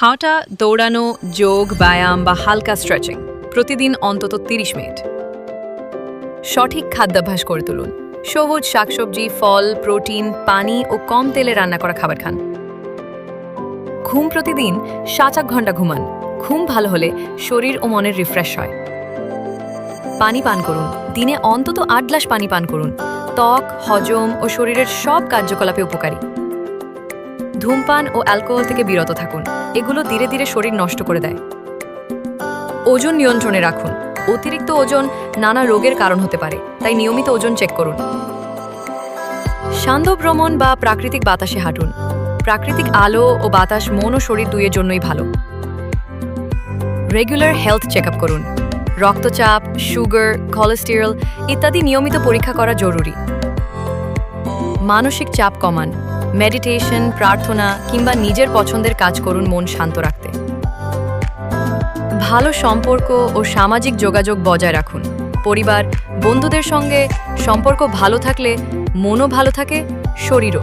হাঁটা, দৌড়ানো, যোগ, ব্যায়াম বা হালকা স্ট্রেচিং প্রতিদিন অন্তত 30 মিনিট। সঠিক খাদ্যাভ্যাস করে তুলুন। সবুজ শাকসবজি, ফল, প্রোটিন, পানি ও কম তেলে রান্না করা খাবার খান। ঘুম প্রতিদিন 7-8 ঘন্টা ঘুমান। ঘুম ভালো হলে শরীর ও মনের রিফ্রেশ হয়। পানি পান করুন। দিনে অন্তত 8 গ্লাস পানি পান করুন। ত্বক, হজম ও শরীরের সব কার্যকলাপে উপকারী। ধূমপান ও অ্যালকোহল থেকে বিরত থাকুন। এগুলো ধীরে ধীরে শরীর নষ্ট করে দেয়। ওজন নিয়ন্ত্রণে রাখুন। অতিরিক্ত ওজন নানা রোগের কারণ হতে পারে, তাই নিয়মিত ওজন চেক করুন। সান্ধ্য ভ্রমণ বা প্রাকৃতিক বাতাসে হাঁটুন। প্রাকৃতিক আলো ও বাতাস মন ও শরীর দুইয়ের জন্যই ভালো। রেগুলার হেলথ চেক আপ করুন। রক্তচাপ, সুগার, কোলেস্টেরল ইত্যাদি নিয়মিত পরীক্ষা করা জরুরি। মানসিক চাপ কমান। মেডিটেশন, প্রার্থনা কিংবা নিজের পছন্দের কাজ করুন মন শান্ত রাখতে। ভালো সম্পর্ক ও সামাজিক যোগাযোগ বজায় রাখুন। পরিবার, বন্ধুদের সঙ্গে সম্পর্ক ভালো থাকলে মনও ভালো থাকে, শরীরও।